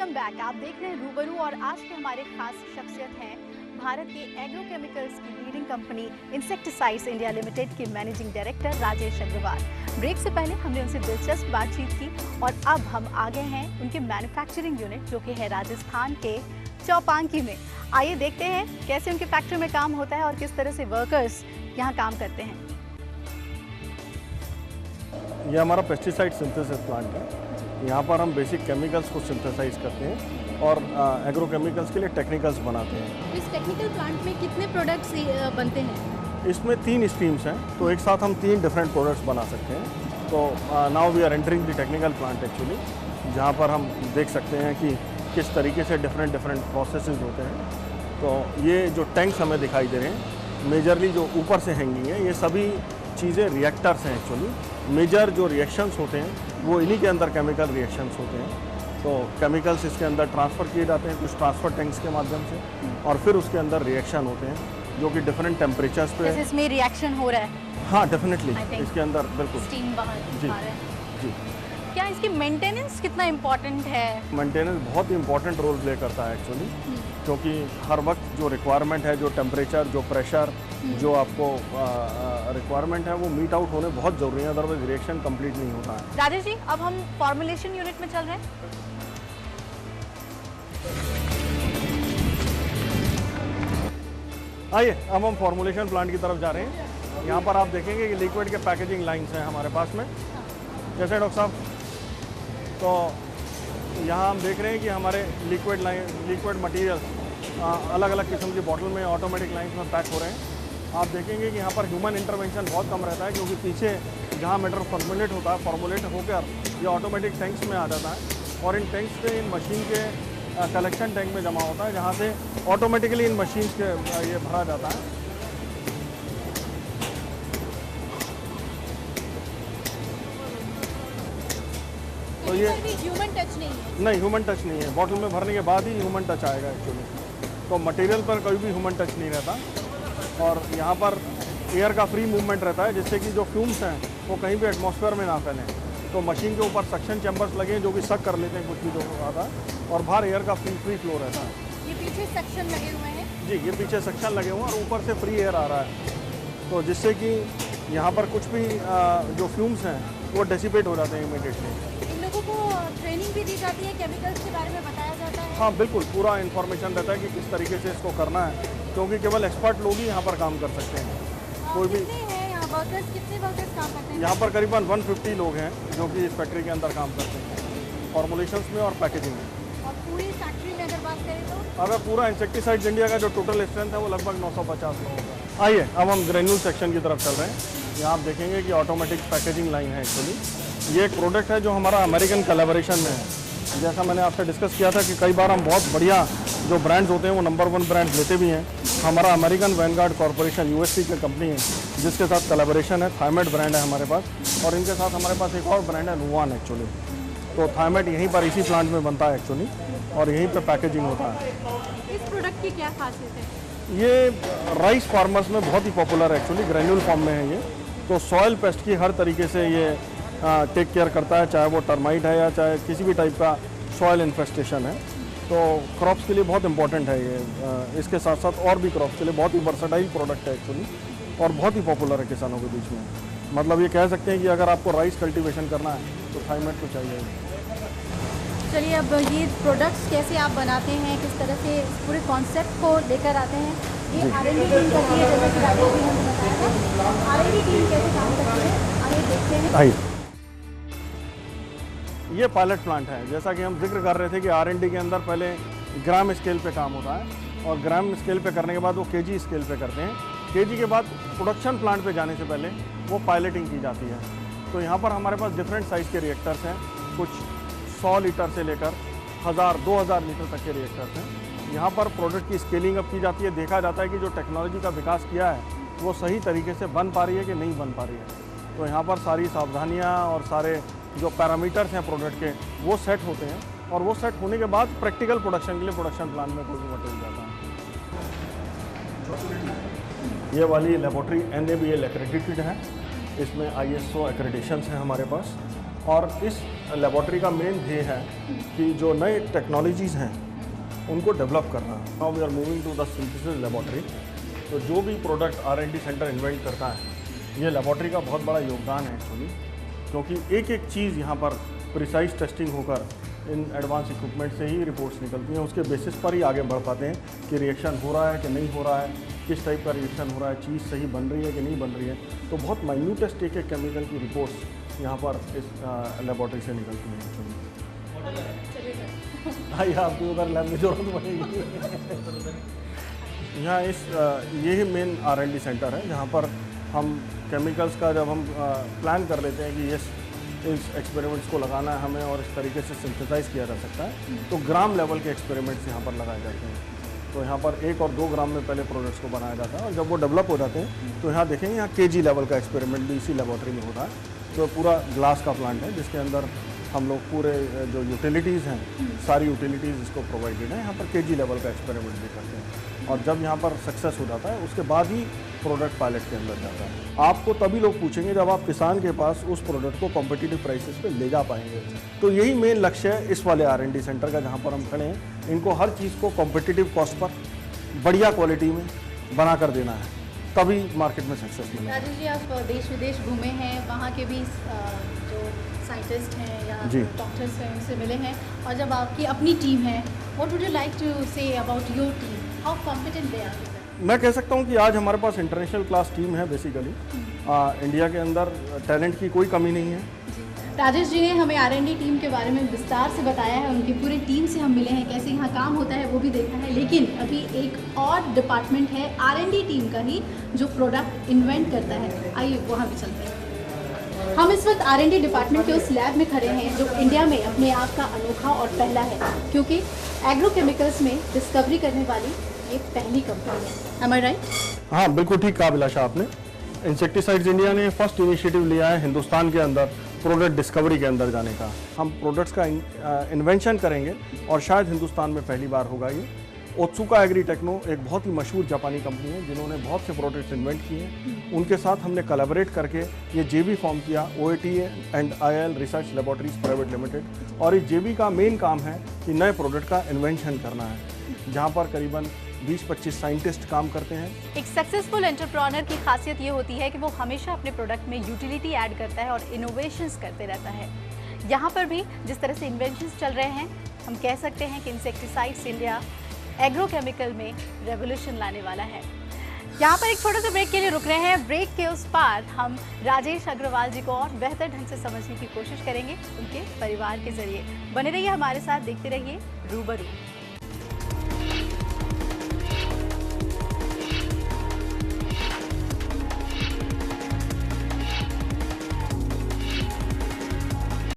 Welcome back. आप देख रहे हैं रूबरू और आज के हमारे खास शख्सियत हैं भारत के एग्रोकेमिकल्स की leading company Insecticides India Limited के managing director Rajesh Agarwal. Break से पहले हमने उनसे दिलचस्प बातचीत की और अब हम आ गए हैं उनके मैन्युफैक्चरिंग यूनिट जो कि है राजस्थान के चौपांकी में। आइए देखते हैं कैसे उनके फैक्ट्री में काम होता है और किस तरह से वर्कर्स यहाँ काम करते हैं। ये हमारा पेस्टिसाइड सिंथेसिस प्लांट है। यहाँ पर हम बेसिक केमिकल्स को सिंथेसाइज करते हैं और एग्रोकेमिकल्स के लिए टेक्निकल्स बनाते हैं। इस टेक्निकल प्लांट में कितने प्रोडक्ट्स बनते हैं? इसमें 3 स्ट्रीम्स हैं, तो एक साथ हम 3 डिफरेंट प्रोडक्ट्स बना सकते हैं। तो now we are entering the technical plant actually, जहाँ पर हम देख सकते हैं कि किस तरीके से डिफरेंट प्रोसेसेस होते हैं। तो ये जो टैंक्स हमें दिखाई दे रहे हैं, मेजरली जो ऊपर से हैंगिंग है, ये सभी चीज़ें रिएक्टर्स हैं एक्चुअली। मेजर जो रिएक्शंस होते हैं वो इन्हीं के अंदर केमिकल रिएक्शंस होते हैं। तो केमिकल्स इसके अंदर ट्रांसफ़र किए जाते हैं कुछ ट्रांसफ़र टैंक्स के माध्यम से, और फिर उसके अंदर रिएक्शन होते हैं जो कि डिफरेंट टेम्परेचर्स पे। इसमें रिएक्शन हो रहा है? हाँ, डेफिनेटली इसके अंदर बिल्कुल स्टीम बाहर जी आ रहा है। जी। क्या इसकी मेंटेनेंस कितना इम्पोर्टेंट है? मेंटेनेंस बहुत ही इंपॉर्टेंट रोल प्ले करता है एक्चुअली, क्योंकि हर वक्त जो रिक्वायरमेंट है, जो टेम्परेचर, जो प्रेशर, जो आपको रिक्वायरमेंट है वो मीट आउट होने बहुत ज़रूरी है, अदरवाइज रिएक्शन कंप्लीट नहीं होता है। राजेश जी, अब हम फॉर्मुलेशन यूनिट में चल रहे हैं। आइए, अब हम फॉर्मुलेशन प्लांट की तरफ जा रहे हैं। यहाँ पर आप देखेंगे कि लिक्विड के पैकेजिंग लाइंस हैं हमारे पास में। कैसे डॉक्टर साहब? तो यहाँ हम देख रहे हैं कि हमारे लिक्विड मटेरियल अलग अलग किस्म की बॉटल में ऑटोमेटिक लाइंस में पैक हो रहे हैं। आप देखेंगे कि यहाँ पर ह्यूमन इंटरवेंशन बहुत कम रहता है, क्योंकि पीछे जहाँ मटेरियल फॉर्मुलेट होकर ये ऑटोमेटिक टैंक्स में आ जाता है और इन टैंक्स से इन मशीन के कलेक्शन टैंक में जमा होता है, जहाँ से ऑटोमेटिकली इन मशीन्स के ये भरा जाता है। तो ये ह्यूमन टच नहीं है? नहीं, ह्यूमन टच नहीं है। बॉटल में भरने के बाद ही ह्यूमन टच आएगा एक्चुअली। तो मटेरियल पर कोई भी ह्यूमन टच नहीं रहता और यहाँ पर एयर का फ्री मूवमेंट रहता है, जिससे कि जो फ्यूम्स हैं वो कहीं भी एटमॉस्फेयर में ना फैलें। तो मशीन के ऊपर सक्शन चैम्बर्स लगे हैं जो कि सक कर लेते हैं कुछ भी जो आता है, और बाहर एयर का फ्री फ्लो रहता है। ये पीछे सक्शन लगे हुए हैं? जी, ये पीछे सक्शन लगे हुए हैं और ऊपर से फ्री एयर आ रहा है, तो जिससे कि यहाँ पर कुछ भी जो फ्यूम्स हैं वो डेसिपेट हो जाते हैं इमीडिएटली। इन लोगों को ट्रेनिंग भी दी जाती है, केमिकल्स के बारे में बताया जाता है? हाँ बिल्कुल, पूरा इन्फॉर्मेशन रहता है कि किस तरीके से इसको करना है, क्योंकि केवल एक्सपर्ट लोग ही यहाँ पर काम कर सकते हैं। कोई भी कितने वर्कर्स काम करते हैं? यहाँ पर करीबन 150 लोग हैं जो कि इस फैक्ट्री के अंदर काम करते हैं, फॉर्मुलेशंस में और पैकेजिंग में। और पूरी फैक्ट्री में अगर बात करें तो? अगर पूरा इंसेक्टिसाइड्स इंडिया का जो टोटल स्ट्रेंथ है वो लगभग 950 लोगों का। आइए, अब हम ग्रेन्यूल सेक्शन की तरफ चल रहे हैं। यहाँ आप देखेंगे कि ऑटोमेटिक पैकेजिंग लाइन है एक्चुअली। ये एक प्रोडक्ट है जो हमारा अमेरिकन कोलैबोरेशन में है। जैसा मैंने आपसे डिस्कस किया था कि कई बार हम बहुत बढ़िया जो ब्रांड्स होते हैं वो नंबर 1 ब्रांड्स लेते भी हैं। हमारा अमेरिकन वैनगार्ड कॉर्पोरेशन यूएससी की कंपनी है जिसके साथ कोलैबोरेशन है। थायमेट ब्रांड है हमारे पास, और इनके साथ हमारे पास एक और ब्रांड है नुवान एक्चुअली। तो थायमेट यहीं पर इसी प्लांट में बनता है एक्चुअली, और यहीं पर पैकेजिंग होता है। इस प्रोडक्ट की क्या खासियत है? ये राइस फार्मर्स में बहुत ही पॉपुलर है एक्चुअली, ग्रेन्यूल फॉर्म में है ये। तो सॉयल पेस्ट की हर तरीके से ये टेक केयर करता है, चाहे वो टर्माइट है या चाहे किसी भी टाइप का सॉयल इन्फेस्टेशन है। तो क्रॉप्स के लिए बहुत इंपॉर्टेंट है ये। इसके साथ साथ और भी क्रॉप्स के लिए बहुत ही वर्सेटाइल प्रोडक्ट है एक्चुअली, और बहुत ही पॉपुलर है किसानों के बीच में। मतलब ये कह सकते हैं कि अगर आपको राइस कल्टीवेशन करना है तो थायमेट तो चाहिए। चलिए, अब ये प्रोडक्ट्स कैसे आप बनाते हैं, किस तरह से इस पूरे कॉन्सेप्ट को लेकर आते हैं, ये R&D टीम करती है, जैसे कि राजेश जी ने बताया था। R&D टीम कैसे काम करती है, आइए देखते हैं। आइए, ये पायलट प्लांट है। जैसा कि हम जिक्र कर रहे थे कि R&D के अंदर पहले ग्राम स्केल पे काम होता है, और ग्राम स्केल पे करने के बाद वो केजी स्केल पे करते हैं। केजी के बाद प्रोडक्शन प्लांट पे जाने से पहले वो पायलटिंग की जाती है। तो यहाँ पर हमारे पास डिफरेंट साइज़ के रिएक्टर्स हैं, कुछ 100 लीटर से लेकर 1000-2000 लीटर तक के रिएक्टर्स हैं। यहाँ पर प्रोडक्ट की स्केलिंग अप की जाती है, देखा जाता है कि जो टेक्नोलॉजी का विकास किया है वो सही तरीके से बन पा रही है कि नहीं बन पा रही है। तो यहाँ पर सारी सावधानियाँ और सारे जो पैरामीटर्स हैं प्रोडक्ट के वो सेट होते हैं, और वो सेट होने के बाद प्रैक्टिकल प्रोडक्शन के लिए प्रोडक्शन प्लांट में कोई भी मटेरियल जाता है। ये वाली लेबोरेटरी NABL एक्रेडिटेड है, इसमें ISO एक्रेडिशंस हैं हमारे पास, और इस लेबॉर्ट्री का मेन ध्येय है कि जो नए टेक्नोलॉजीज़ हैं उनको डेवलप करना। Now we are moving to the synthesis laboratory. तो जो भी प्रोडक्ट R&D सेंटर इन्वेंट करता है, ये लेबॉर्ट्री का बहुत बड़ा योगदान है एक्चुअली, क्योंकि एक एक चीज़ यहाँ पर प्रिसाइज टेस्टिंग होकर इन एडवांस इक्विपमेंट से ही रिपोर्ट्स निकलती हैं। उसके बेसिस पर ही आगे बढ़ पाते हैं कि रिएक्शन हो रहा है कि नहीं हो रहा है, किस टाइप का रिएक्शन हो रहा है, चीज़ सही बन रही है कि नहीं बन रही है। तो बहुत माइन्यूटेस्ट एक केमिकल की रिपोर्ट्स यहाँ पर इस लेबॉर्ट्री से निकलती हैं एक्चुअली। हाँ, आपकी उधर लैब में जरूरत पड़ेगी। यहाँ यही मेन R&D सेंटर है जहाँ पर हम केमिकल्स का जब हम प्लान कर लेते हैं कि इस एक्सपेरिमेंट्स को लगाना है हमें और इस तरीके से सिंथेसाइज किया जा सकता है, तो ग्राम लेवल के एक्सपेरिमेंट्स यहाँ पर लगाए जाते हैं। तो यहाँ पर 1 और 2 ग्राम में पहले प्रोडक्ट्स को बनाया जाता है और जब वो डेवलप हो जाते हैं तो यहाँ देखेंगे यहाँ kg लेवल का एक्सपेरिमेंट भी इसी लेबॉर्ट्री में होता है। तो पूरा ग्लास का प्लांट है जिसके अंदर हम लोग पूरे जो यूटिलिटीज़ हैं, सारी यूटिलिटीज़ इसको प्रोवाइडेड है। यहाँ पर kg लेवल का एक्सपेरिमेंट भी करते हैं और जब यहाँ पर सक्सेस हो जाता है उसके बाद ही प्रोडक्ट पायलट के अंदर जाता है। आपको तभी लोग पूछेंगे जब आप किसान के पास उस प्रोडक्ट को कॉम्पिटिटिव प्राइसेस पे ले जा पाएंगे। तो यही मेन लक्ष्य है इस वाले R&D सेंटर का जहाँ पर हम खड़े हैं। इनको हर चीज़ को कॉम्पिटिटिव कॉस्ट पर बढ़िया क्वालिटी में बना कर देना है, तभी मार्केट में सक्सेस मिलेगा। राजेश जी, आप देश विदेश घूमे हैं, वहाँ के भी जो साइंटिस्ट हैं या डॉक्टर्स हैं उनसे मिले हैं, और जब आपकी अपनी टीम है, what would you like to say about your team, how competent they are? मैं कह सकता हूँ कि आज हमारे पास इंटरनेशनल क्लास टीम है। बेसिकली इंडिया के अंदर टैलेंट की कोई कमी नहीं है। राजेश जी ने हमें R&D टीम के बारे में विस्तार से बताया है, उनकी पूरी टीम से हम मिले हैं, कैसे यहाँ काम होता है वो भी देखा है। लेकिन अभी एक और डिपार्टमेंट है R&D टीम का ही जो प्रोडक्ट इन्वेंट करता है, आइए वहाँ भी चलते हैं। हम इस वक्त R&D डिपार्टमेंट के उस लैब में खड़े हैं जो इंडिया में अपने आप का अनोखा और पहला है, क्योंकि एग्रोकेमिकल्स में डिस्कवरी करने वाली ये पहली कंपनी है। एम आई राइट? हाँ, बिल्कुल ठीक कहा अभिलाषा आपने। इंसेक्टिसाइड्स इंडिया ने फर्स्ट इनिशिएटिव लिया है हिंदुस्तान के अंदर प्रोडक्ट डिस्कवरी के अंदर जाने का। हम प्रोडक्ट्स का इन्वेंशन करेंगे और शायद हिंदुस्तान में पहली बार होगा ये। ओत्सुका एग्री टेक्नो एक बहुत ही मशहूर जापानी कंपनी है जिन्होंने बहुत से प्रोडक्ट्स इन्वेंट किए हैं। उनके साथ हमने कोलैबोरेट करके ये JV फॉर्म किया, OATA and IIL research laboratories private limited. और इस JV का मेन काम है कि नए प्रोडक्ट का इन्वेंशन करना है, जहाँ पर करीबन 20-25 साइंटिस्ट काम करते हैं। एक सक्सेसफुल एंटरप्रेन्योर की खासियत ये होती है कि वो हमेशा अपने प्रोडक्ट में यूटिलिटी ऐड करता है और इनोवेशंस करते रहता है। यहाँ पर भी जिस तरह से इन्वेंशंस चल रहे हैं, हम कह सकते हैं कि इंसेक्टिसाइड्स इंडिया एग्रोकेमिकल में रेवोल्यूशन लाने वाला है। यहाँ पर एक छोटे से ब्रेक के लिए रुक रहे हैं। ब्रेक के उस पार हम राजेश अग्रवाल जी को और बेहतर ढंग से समझने की कोशिश करेंगे उनके परिवार के जरिए। बने रहिए हमारे साथ, देखते रहिए रूबरू।